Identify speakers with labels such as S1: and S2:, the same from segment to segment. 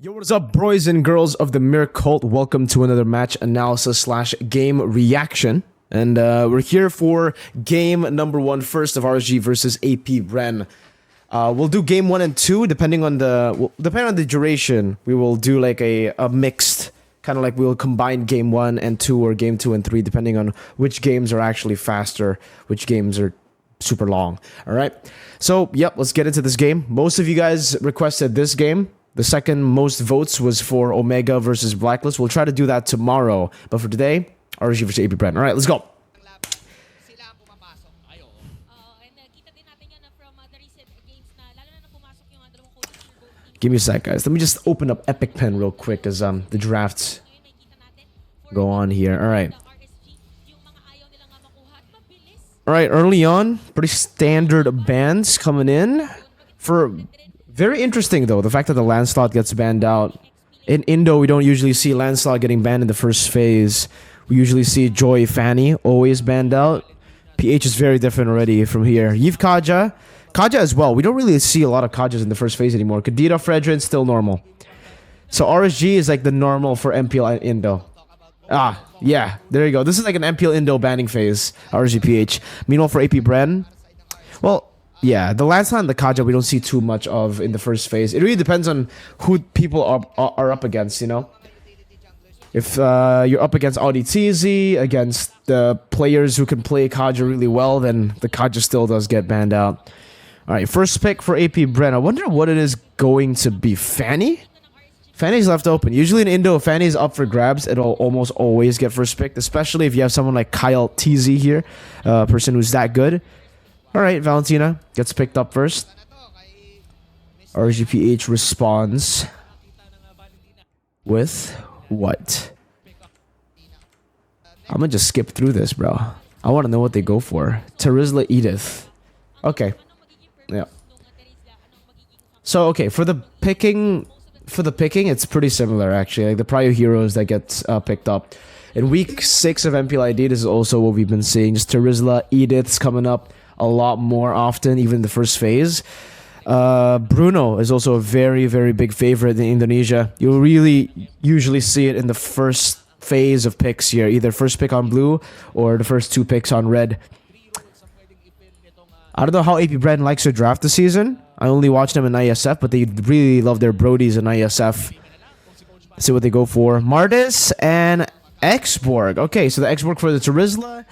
S1: Yo, what is up, boys and girls of the Mirko? Welcome to another match analysis slash game reaction. And we're here for game number 1 first of RSG versus AP BREN. We'll do game 1 and 2 depending on the duration. We will do like a mixed, kind of like we'll combine game 1 and 2 or game 2 and 3 depending on which games are actually faster, which games are super long. All right. So, yep, let's get into this game. Most of you guys requested this game. The second most votes was for Omega versus Blacklist. We'll try to do that tomorrow. But for today, RSG versus AP BREN. All right, let's go. Give me a sec, guys. Let me just open up Epic Pen real quick as the drafts go on here. All right. All right, early on, pretty standard bans coming in. Very interesting, though, the fact that the Lancelot gets banned out. In Indo, we don't usually see Lancelot getting banned in the first phase. We usually see Joy Fanny always banned out. PH is very different already from here. You've Kaja as well. We don't really see a lot of Kajas in the first phase anymore. Kadira, Fredrin, still normal. So RSG is like the normal for MPL Indo. Ah, yeah, there you go. This is like an MPL Indo banning phase, RSG PH. Meanwhile, for AP BREN, well, yeah, the Lancelot and the Kaja we don't see too much of in the first phase. It really depends on who people are up against, you know? If you're up against Audi TZ, against the players who can play Kaja really well, then the Kaja still does get banned out. Alright, first pick for AP BREN. I wonder what it is going to be. Fanny? Fanny's left open. Usually in Indo, if Fanny's up for grabs, it'll almost always get first picked, especially if you have someone like Kyle TZ here, a person who's that good. Alright, Valentina gets picked up first. RGPH responds with what? I'm gonna just skip through this, bro. I want to know what they go for. Terizla Edith. Okay. Yeah. So, okay, for the picking, it's pretty similar, actually. Like the prior heroes that get picked up. In week 6 of MPL ID, this is also what we've been seeing. Just Terizla, Edith's coming up a lot more often, even in the first phase. Bruno is also a very, very big favorite in Indonesia. You'll really usually see it in the first phase of picks here, either first pick on blue or the first 2 picks on red. I don't know how AP BREN likes to draft this season. I only watch them in ISF, but they really love their Brodies in ISF. Let's see what they go for. Mardis and Xborg. Okay, so the Xborg for the Terizla.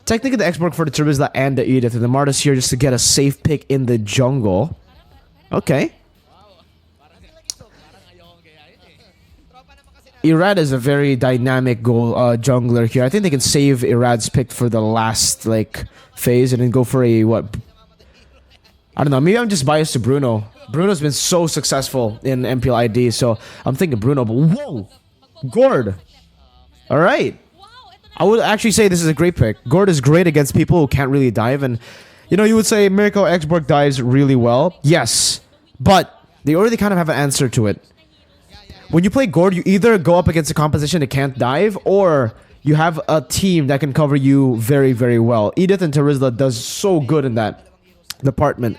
S1: Technically, the Xborg for the Terizla and the Edith, and the Mardis here just to get a safe pick in the jungle. Okay. Irad is a very dynamic jungler here. I think they can save Irad's pick for the last phase and then go for a what? I don't know. Maybe I'm just biased to Bruno. Bruno's been so successful in MPL ID, so I'm thinking Bruno. But whoa, Gord. All right. I would actually say this is a great pick. Gord is great against people who can't really dive. And, you know, you would say Mirko Xborg dives really well. Yes. But they already kind of have an answer to it. When you play Gord, you either go up against a composition that can't dive, or you have a team that can cover you very, very well. Edith and Terizla does so good in that department.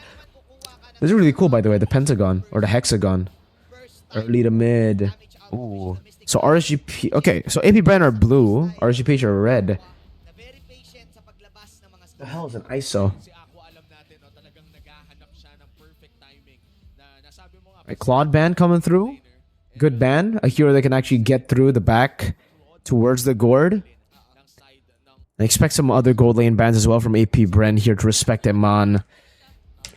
S1: This is really cool, by the way. The Pentagon, or the Hexagon. Early to mid. Ooh. So RSGP, okay, so AP BREN are blue, RSGP are red. The hell is an ISO? Right, Claude ban coming through. Good ban. A hero that can actually get through the back towards the Gord. I expect some other gold lane bans as well from AP BREN here to respect Eman.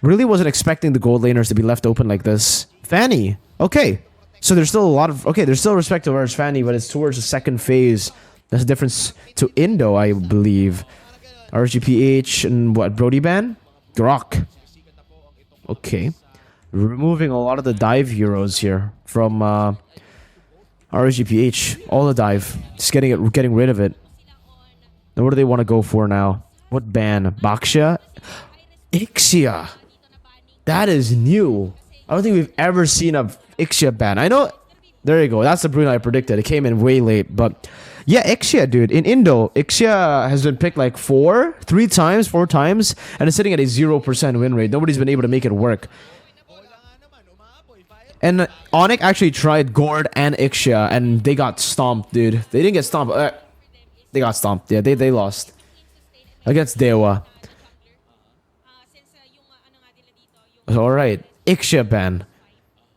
S1: Really wasn't expecting the gold laners to be left open like this. Fanny, okay. So there's still a lot of... Okay, there's still respect towards Fanny, but it's towards the second phase. That's a difference to Indo, I believe. RGPH and what? Brody ban? Grok. Okay. Removing a lot of the dive heroes here from RGPH. All the dive. Just getting rid of it. Now what do they want to go for now? What ban? Baxia? Ixia. That is new. I don't think we've ever seen a Ixia ban. I know... There you go. That's the Bruno I predicted. It came in way late. But yeah, Ixia, dude. In Indo, Ixia has been picked like 4 times, and it's sitting at a 0% win rate. Nobody's been able to make it work. And Onyx actually tried Gord and Ixia, and they got stomped, dude. They didn't get stomped. They got stomped. Yeah, they lost against Dewa. Alright, Ixia ban.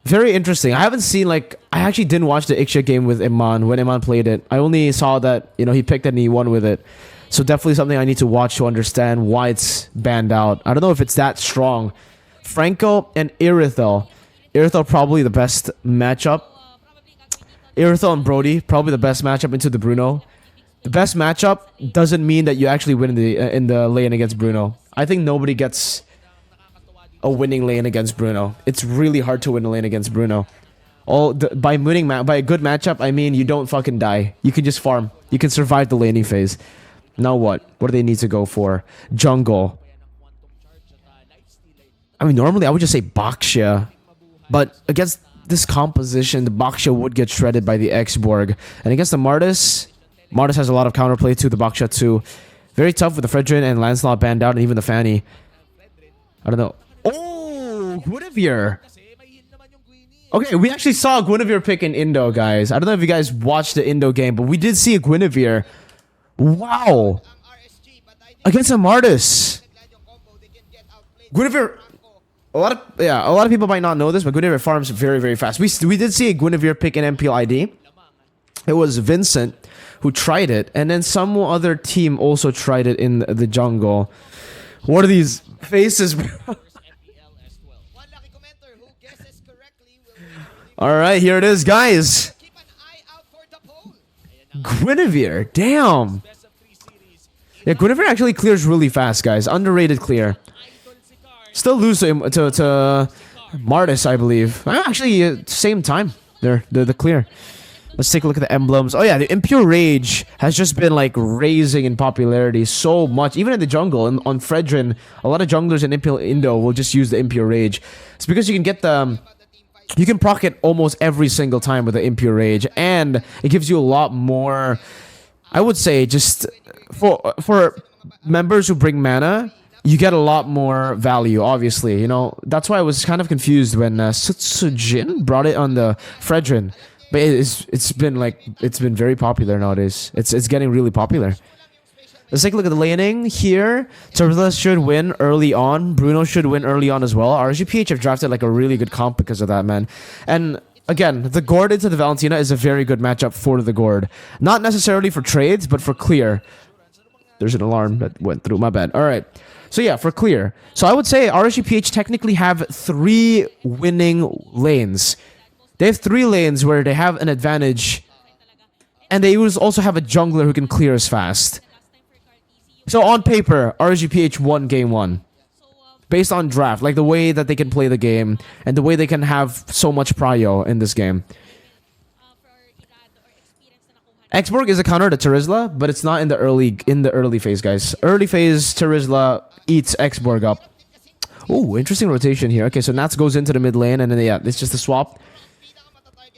S1: Very interesting. I haven't seen, like, I actually didn't watch the Ixia game with Iman when Iman played it. I only saw that, you know, he picked it and he won with it. So definitely something I need to watch to understand why it's banned out. I don't know if it's that strong. Franco and Irithel. Irithel probably the best matchup. Irithel and Brody probably the best matchup into the Bruno. The best matchup doesn't mean that you actually win in the lane against Bruno. I think nobody gets a winning lane against Bruno. It's really hard to win a lane against Bruno. By a good matchup, I mean you don't fucking die. You can just farm. You can survive the laning phase. Now what? What do they need to go for? Jungle. I mean, normally I would just say Baxia. But against this composition, the Baxia would get shredded by the X-Borg. And against the Martis, Martis has a lot of counterplay to the Baxia too. Very tough with the Fredrin and Lancelot banned out, and even the Fanny. I don't know. Oh, Guinevere. Okay, we actually saw a Guinevere pick in Indo, guys. I don't know if you guys watched the Indo game, but we did see a Guinevere. Wow. Against a Martis. Guinevere. A lot of people might not know this, but Guinevere farms very, very fast. We did see a Guinevere pick in MPL ID. It was Vincent who tried it, and then some other team also tried it in the jungle. What are these faces, bro? Alright, here it is, guys. Guinevere, damn. Yeah, Guinevere actually clears really fast, guys. Underrated clear. Still lose to Martis, I believe. Actually, same time. They're the clear. Let's take a look at the emblems. Oh yeah, the Impure Rage has just been like raising in popularity so much. Even in the jungle, and on Fredrin, a lot of junglers in Indo will just use the Impure Rage. It's because you can get the... You can proc it almost every single time with the Impure Rage, and it gives you a lot more... I would say just for members who bring mana, you get a lot more value, obviously. You know, that's why I was kind of confused when Sutsujin brought it on the Fredrin. But it's been very popular nowadays. It's getting really popular. Let's take a look at the laning here. Turbulence should win early on. Bruno should win early on as well. RSG PH have drafted like a really good comp because of that, man. And again, the Gord into the Valentina is a very good matchup for the Gord. Not necessarily for trades, but for clear. There's an alarm that went through, my bad. Alright. So yeah, for clear. So I would say RSG PH technically have 3 winning lanes. They have 3 lanes where they have an advantage. And they also have a jungler who can clear as fast. So on paper, RSG PH won game 1. Based on draft, like the way that they can play the game and the way they can have so much prio in this game. X-Borg is a counter to Terizla, but it's not in the early phase, guys. Early phase, Terizla eats X-Borg up. Oh, interesting rotation here. Okay, so Nats goes into the mid lane, and then yeah, it's just a swap.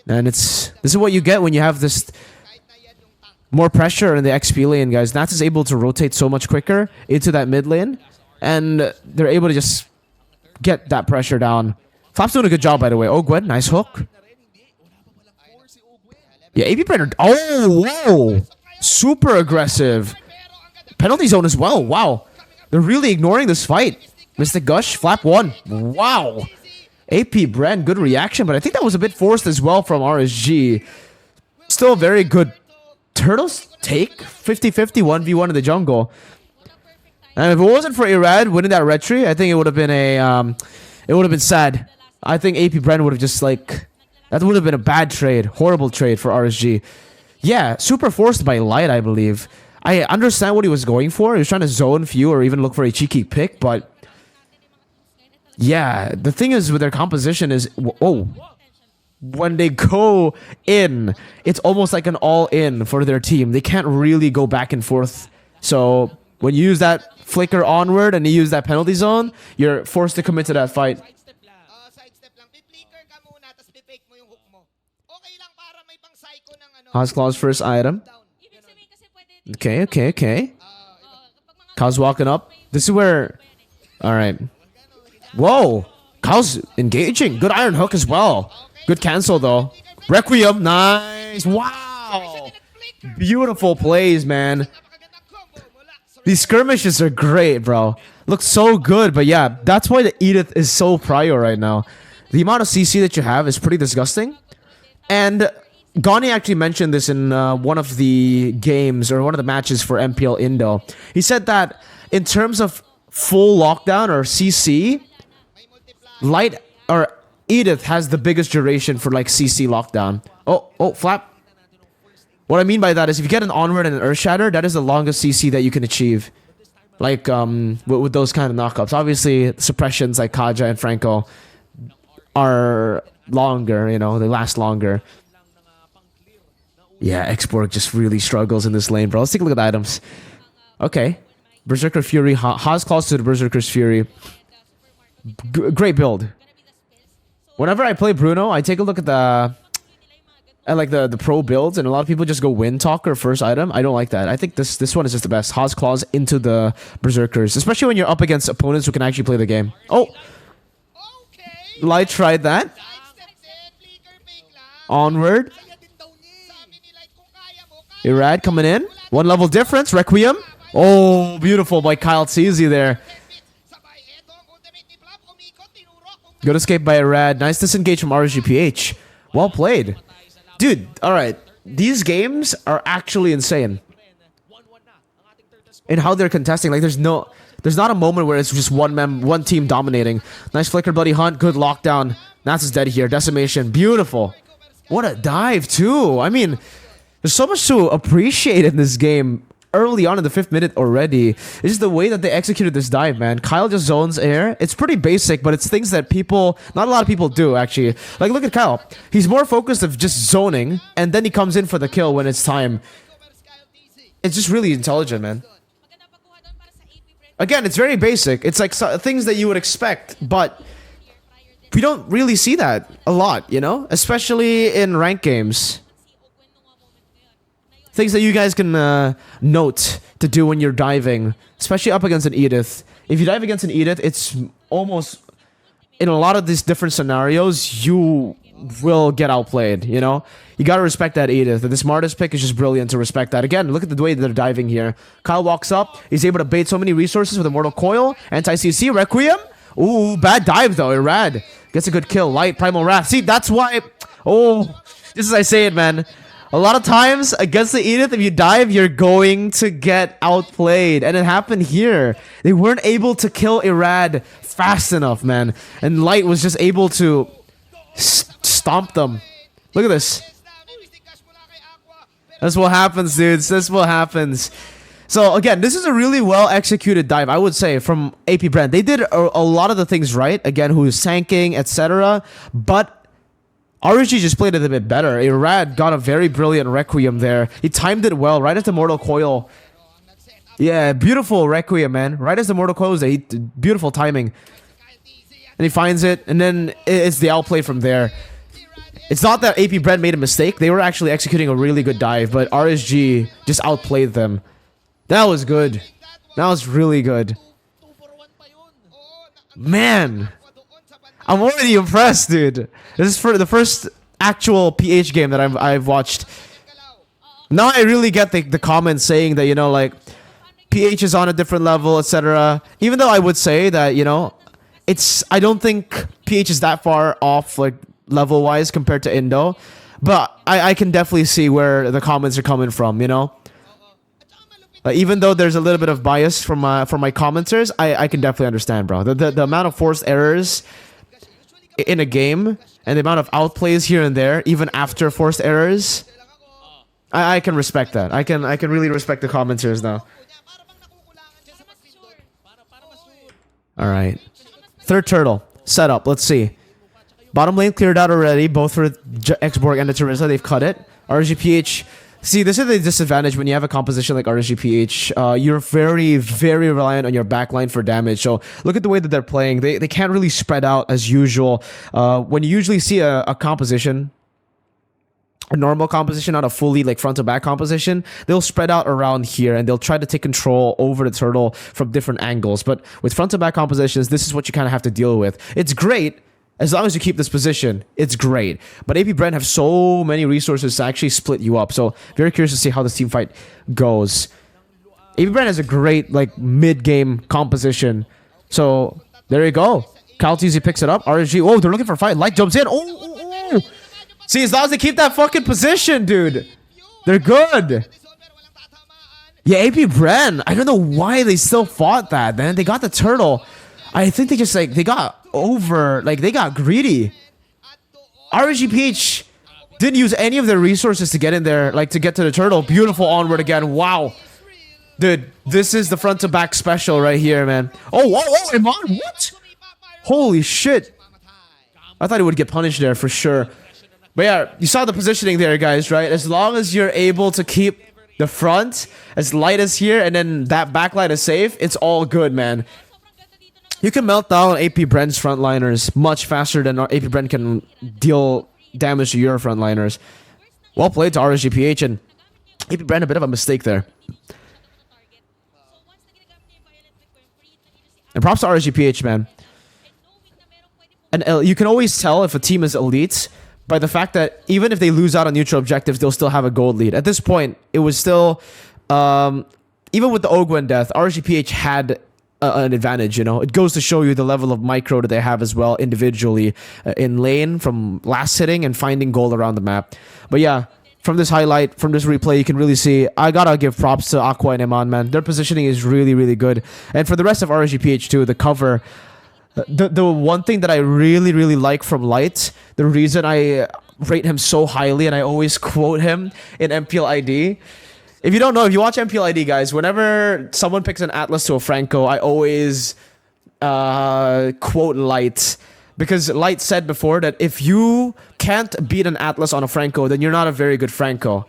S1: And this is what you get when you have this more pressure in the XP lane, guys. Nats is able to rotate so much quicker into that mid lane, and they're able to just get that pressure down. Flap's doing a good job, by the way. Oh, Gwen, nice hook. Yeah, AP BREN. Oh, whoa. Super aggressive. Penalty zone as well. Wow. They're really ignoring this fight. Mystic Gush, Flap 1. Wow. AP BREN, good reaction, but I think that was a bit forced as well from RSG. Still a very good Turtles take 50-50 1v1 in the jungle. And if it wasn't for Irad winning that retry, I think it would have been sad. I think AP BREN would have just like, that would have been a bad trade, horrible trade for RSG. Yeah, super forced by Light, I believe. I understand what he was going for. He was trying to zone few or even look for a cheeky pick, but yeah, the thing is with their composition is, when they go in, it's almost like an all-in for their team. They can't really go back and forth. So when you use that flicker onward and you use that penalty zone, you're forced to commit to that fight. House Claw's first item. Okay. Kyle's walking up. This is where... Alright. Whoa! Kyle's engaging. Good iron hook as well. Good cancel though. Requiem, nice. Wow. Beautiful plays, man. These skirmishes are great, bro. Looks so good, but yeah, that's why the Edith is so prio right now. The amount of CC that you have is pretty disgusting. And Gani actually mentioned this in one of the games or one of the matches for MPL Indo. He said that in terms of full lockdown or CC, Light or Edith has the biggest duration for like CC lockdown. Oh, flap. What I mean by that is if you get an Onward and an Earth Shatter, that is the longest CC that you can achieve. Like with those kind of knockups. Obviously, suppressions like Kaja and Franco are longer, you know, they last longer. Yeah, Xborg just really struggles in this lane, bro. Let's take a look at the items. Okay. Berserker Fury, Haas Claws to the Berserker's Fury. Great build. Whenever I play Bruno, I take a look at the pro builds, and a lot of people just go Wind Talker first item. I don't like that. I think this one is just the best. Haas Claws into the Berserkers, especially when you're up against opponents who can actually play the game. Oh, Light tried that. Onward. Irad coming in. One level difference. Requiem. Oh, beautiful by Kyle Tseezy there. Good escape by Irad. Nice disengage from RSG PH. Well played. Dude, alright. These games are actually insane. In how they're contesting. Like, there's not a moment where it's just one team dominating. Nice flicker, Bloody Hunt. Good lockdown. Nats is dead here. Decimation. Beautiful. What a dive, too. I mean, there's so much to appreciate in this game early on in the 5th minute already. It's just the way that they executed this dive, man. Kyle just zones air. It's pretty basic, but it's things that not a lot of people do, actually. Like, look at Kyle. He's more focused of just zoning, and then he comes in for the kill when it's time. It's just really intelligent, man. Again, it's very basic. It's like things that you would expect, but we don't really see that a lot, you know? Especially in ranked games. Things that you guys can note to do when you're diving, especially up against an Edith. If you dive against an Edith, it's almost, in a lot of these different scenarios, you will get outplayed, you know? You gotta respect that Edith. The smartest pick is just brilliant to respect that. Again, look at the way that they're diving here. Kyle walks up. He's able to bait so many resources with Immortal Coil. Anti-CC, Requiem. Ooh, bad dive though. Irad gets a good kill. Light, Primal Wrath. See, that's why... Oh, just as I say it, man. A lot of times, against the Edith, if you dive, you're going to get outplayed. And it happened here. They weren't able to kill Irad fast enough, man. And Light was just able to stomp them. Look at this. That's what happens, dudes. That's what happens. So, again, this is a really well-executed dive, I would say, from AP BREN. They did a lot of the things right. Again, who's sanking, etc. But RSG just played it a bit better. Irad got a very brilliant Requiem there. He timed it well, right at the Mortal Coil. Yeah, beautiful Requiem, man. Right as the Mortal Coil was there. Beautiful timing. And he finds it, and then it's the outplay from there. It's not that AP BREN made a mistake. They were actually executing a really good dive, but RSG just outplayed them. That was good. That was really good. Man, I'm already impressed, dude. This is for the first actual PH game that I've watched. Now I really get the comments saying that, you know, like, PH is on a different level, etc. Even though I would say that, you know, I don't think PH is that far off, like, level-wise compared to Indo. But I can definitely see where the comments are coming from, you know? Even though there's a little bit of bias from my commenters, I can definitely understand, bro. The amount of forced errors in a game, and the amount of outplays here and there, even after forced errors, I can respect that. I can really respect the commenters now. Alright. Third turtle. Setup. Let's see. Bottom lane cleared out already, both for Xborg and the Teresa. They've cut it. RSGPH. See, this is the disadvantage when you have a composition like RSGPH. You're very, very reliant on your backline for damage. So look at the way that they're playing. They can't really spread out as usual. When you usually see a composition, a normal composition, not a fully like front to back composition, they'll spread out around here and they'll try to take control over the turtle from different angles. But with front to back compositions, this is what you kind of have to deal with. It's great. As long as you keep this position, it's great. But AP BREN have so many resources to actually split you up. So very curious to see how this team fight goes. AP BREN has a great like mid-game composition. So there you go. Calteezy picks it up. RSG. Oh, they're looking for a fight. Light jumps in. Oh. See, as long as they keep that fucking position, dude, they're good. Yeah, AP BREN. I don't know why they still fought that, man. They got the turtle. I think they just like they got greedy. RSG PH didn't use any of their resources to get in there, like to get to the turtle. Beautiful onward again. Wow. Dude, this is the front to back special right here, man. Oh, Iman, what? Holy shit. I thought he would get punished there for sure. But yeah, you saw the positioning there, guys, right? As long as you're able to keep the front as light as here and then that backline is safe, it's all good, man. You can melt down AP BREN's frontliners much faster than AP BREN can deal damage to your frontliners. Well played to RSG PH, and AP BREN a bit of a mistake there. And props to RSG PH, man. And you can always tell if a team is elite by the fact that even if they lose out on neutral objectives, they'll still have a gold lead. At this point, it was still... even with the Ogwen death, RSG PH had an advantage, you know. It goes to show you the level of micro that they have as well individually in lane from last hitting and finding gold around the map. But yeah, from this highlight, from this replay, you can really see, I gotta give props to Aqua and Iman, man. Their positioning is really, really good. And for the rest of RSG PH too, the cover, the one thing that I really, really like from Light, the reason I rate him so highly and I always quote him in MPL ID. If you don't know, if you watch MPL ID, guys, whenever someone picks an Atlas to a Franco, I always quote Light. Because Light said before that if you can't beat an Atlas on a Franco, then you're not a very good Franco.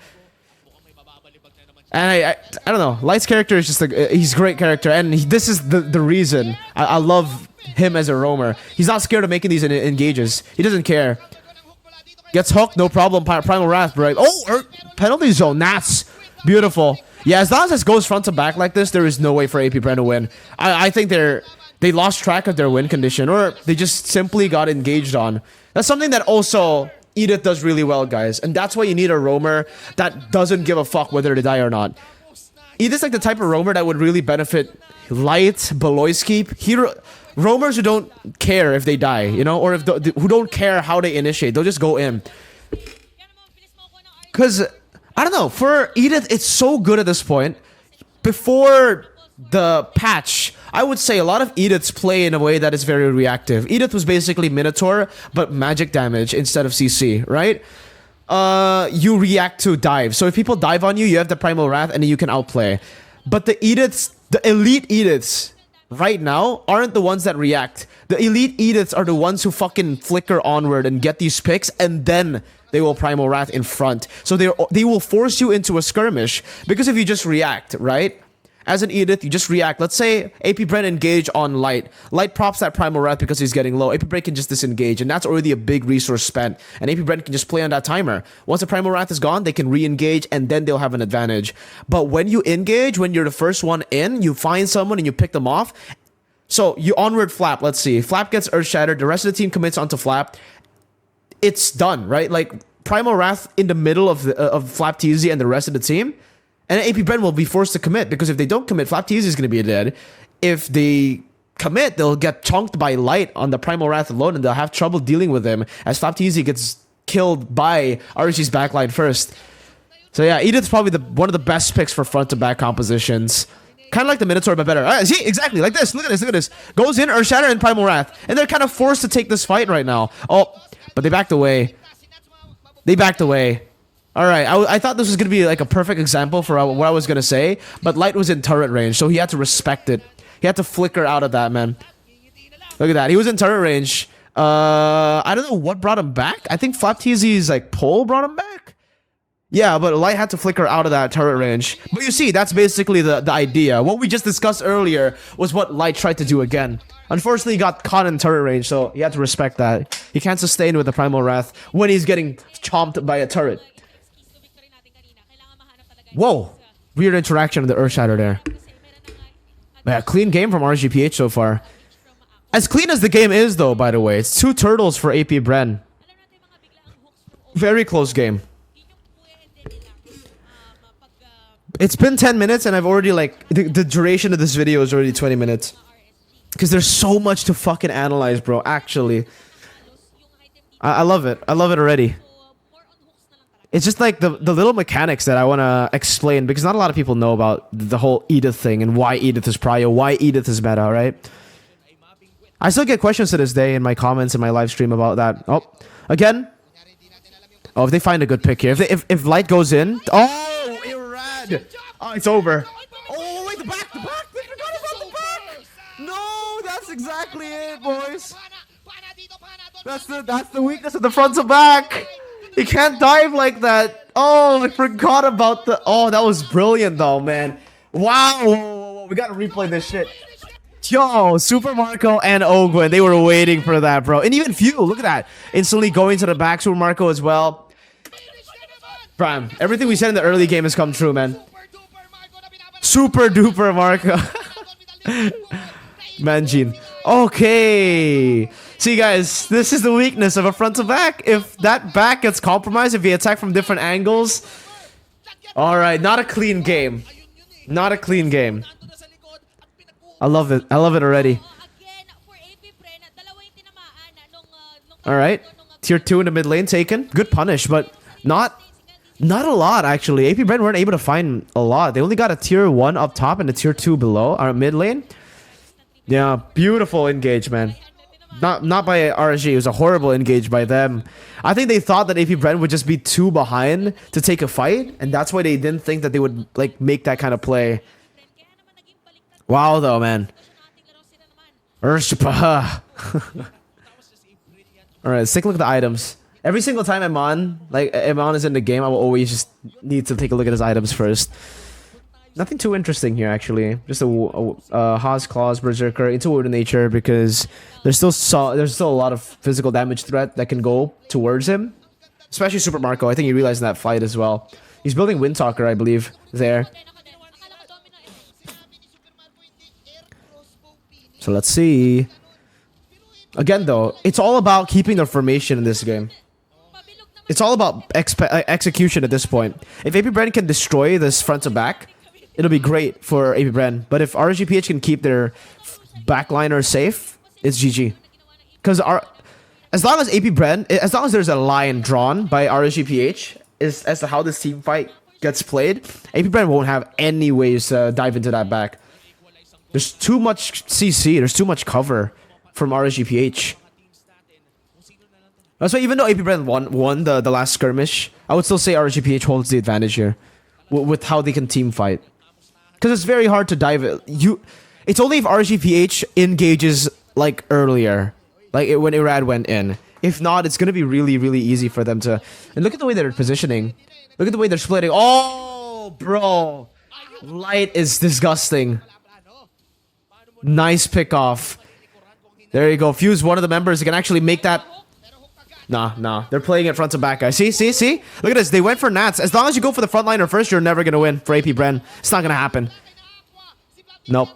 S1: And I don't know. Light's character is just he's a great character. And this is the reason I love him as a roamer. He's not scared of making these engages. He doesn't care. Gets hooked, no problem. Primal Wrath, right? Oh, penalty zone. That's beautiful. Yeah, as long as this goes front to back like this, there is no way for AP BREN to win. I think they lost track of their win condition, or they just simply got engaged on. That's something that also Edith does really well, guys. And that's why you need a roamer that doesn't give a fuck whether they die or not. Edith's like the type of roamer that would really benefit Light, Beloyski, roamers who don't care if they die, you know, or who don't care how they initiate. They'll just go in. Because, I don't know, for Edith, it's so good at this point. Before the patch, I would say a lot of Ediths play in a way that is very reactive. Edith was basically Minotaur, but magic damage instead of CC, right? You react to dive. So if people dive on you, you have the Primal Wrath and you can outplay. But the Ediths, the elite Ediths, right now, aren't the ones that react. The elite Ediths are the ones who fucking flicker onward and get these picks, and then they will Primal Wrath in front. So they will force you into a skirmish, because if you just react, right? As an Edith, you just react. Let's say AP BREN engage on Light. Light props that Primal Wrath because he's getting low. AP BREN can just disengage, and that's already a big resource spent. And AP BREN can just play on that timer. Once the Primal Wrath is gone, they can re-engage, and then they'll have an advantage. But when you engage, when you're the first one in, you find someone and you pick them off. So you onward Flap, let's see. Flap gets Earth Shattered, the rest of the team commits onto Flap. It's done, right? Like, Primal Wrath in the middle of Flap TZ and the rest of the team. And AP BREN will be forced to commit, because if they don't commit, Flap TZ is going to be dead. If they commit, they'll get chunked by Light on the Primal Wrath alone, and they'll have trouble dealing with him as Flap TZ gets killed by RSG's backline first. So yeah, Edith's probably one of the best picks for front to back compositions. Kind of like the Minotaur, but better. See, exactly, like this. Look at this, look at this. Goes in, Earth Shatter, and Primal Wrath. And they're kind of forced to take this fight right now. Oh, but they backed away. They backed away. Alright, I thought this was going to be like a perfect example for what I was going to say, but Light was in turret range, so he had to respect it. He had to flicker out of that, man. Look at that. He was in turret range. I don't know what brought him back. I think Flap TZ's like pole brought him back. Yeah, but Light had to flicker out of that turret range. But you see, that's basically the idea. What we just discussed earlier was what Light tried to do again. Unfortunately, he got caught in turret range, so he had to respect that. He can't sustain with the Primal Wrath when he's getting chomped by a turret. Whoa! Weird interaction with the Earth Shatter there. Yeah, clean game from RSG PH so far. As clean as the game is, though, by the way, it's 2 turtles for AP BREN. Very close game. It's been 10 minutes and I've already like the duration of this video is already 20 minutes. Because there's so much to fucking analyze, bro. Actually, I love it. I love it already. It's just like the little mechanics that I want to explain because not a lot of people know about the whole Edith thing and why Edith is prio, why Edith is meta, right? I still get questions to this day in my comments in my live stream about that. Oh, again. Oh, if they find a good pick here, if light goes in, oh, Irad. Oh, it's over. Oh, wait, the back. They forgot about the back. No, that's exactly it, boys. That's the weakness of the front to back. You can't dive like that. Oh, I forgot about the. Oh, that was brilliant, though, man. Wow. Whoa. We gotta replay this shit. Yo, Super Mirko and Ogwen, they were waiting for that, bro. And even Few, look at that. Instantly going to the back, Super Mirko as well. Prime, everything we said in the early game has come true, man. Super duper Mirko. Manjin. Okay. See, guys, this is the weakness of a front to back. If that back gets compromised, if you attack from different angles. Alright, not a clean game. Not a clean game. I love it. I love it already. Alright. Tier 2 in the mid lane taken. Good punish, but not a lot, actually. AP BREN weren't able to find a lot. They only got a tier 1 up top and a tier 2 below. Our mid lane. Yeah, beautiful engage, man. Not by RSG. It was a horrible engage by them. I think they thought that AP BREN would just be too behind to take a fight. And that's why they didn't think that they would like make that kind of play. Wow, though, man. Alright, let's take a look at the items. Every single time Amon is in the game, I will always just need to take a look at his items first. Nothing too interesting here, actually. Just a Haas Claws Berserker into Wounded Nature because there's still a lot of physical damage threat that can go towards him. Especially Super Mirko. I think he realized in that fight as well. He's building Windtalker, I believe, there. So let's see. Again, though, it's all about keeping the formation in this game. It's all about execution at this point. If AP BREN can destroy this front to back, it'll be great for AP BREN. But if RSG PH can keep their backliner safe, it's GG. Because as long as AP BREN, as long as there's a line drawn by RSG PH as to how this team fight gets played, AP BREN won't have any ways to dive into that back. There's too much CC. There's too much cover from RSG PH. That's why even though AP BREN won the last skirmish, I would still say RSG PH holds the advantage here with how they can team fight. Because it's very hard to dive it. It's only if RSG PH engages like earlier, like when Irad went in. If not, it's gonna be really, really easy for them to. And look at the way they're positioning. Look at the way they're splitting. Oh, bro, light is disgusting. Nice pick off. There you go. Fuse, one of the members, can actually make that. Nah. They're playing it front to back, guys. See? Look at this. They went for Nats. As long as you go for the frontliner first, you're never going to win for AP BREN. It's not going to happen. Nope.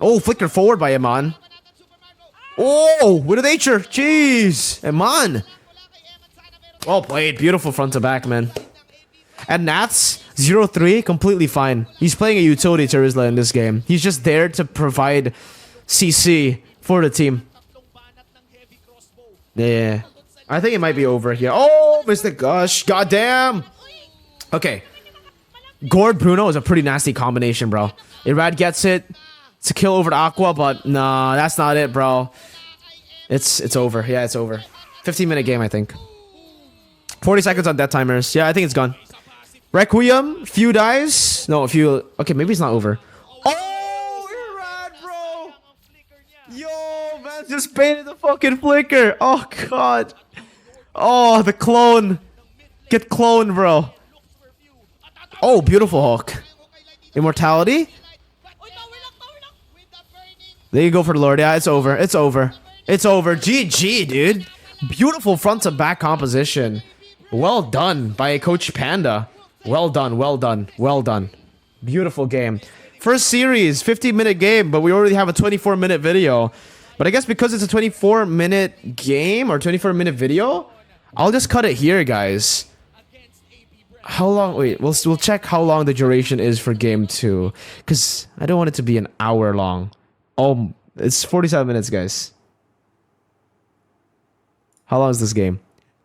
S1: Oh, flicker forward by Iman. Oh, with a nature. Jeez. Iman. Well played. Beautiful front to back, man. And Nats, 0-3, completely fine. He's playing a utility Terizla in this game. He's just there to provide CC for the team. Yeah. I think it might be over here. Oh, Mr. Gush. Goddamn. Okay. Gord Bruno is a pretty nasty combination, bro. Irad gets it. It's a kill over to Aqua, but nah, that's not it, bro. It's over. Yeah, it's over. 15-minute game, I think. 40 seconds on death timers. Yeah, I think it's gone. Requiem, few dies. No, a few. Okay, maybe it's not over. Oh, Irad, bro. Yo, man, just painted the fucking flicker. Oh, God. Oh, the clone. Get cloned, bro. Oh, beautiful hook. Immortality. There you go for the Lord. Yeah, it's over. It's over. GG, dude. Beautiful front to back composition. Well done by Coach Panda. Well done. Beautiful game. First series, 15-minute game, but we already have a 24-minute video. But I guess because it's a 24-minute game or 24-minute video, I'll just cut it here, guys. How long? Wait, we'll check how long the duration is for game 2, because I don't want it to be an hour long. Oh, it's 47 minutes, guys. How long is this game?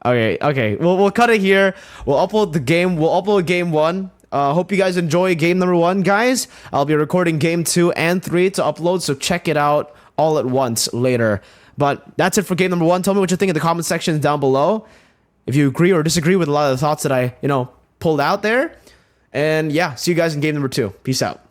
S1: Okay. We'll cut it here. We'll upload the game. We'll upload game 1. Hope you guys enjoy game number 1, guys. I'll be recording game 2 and 3 to upload, so check it out all at once later. But that's it for game number 1. Tell me what you think in the comment section down below. If you agree or disagree with a lot of the thoughts that I, pulled out there. And yeah, see you guys in game number 2. Peace out.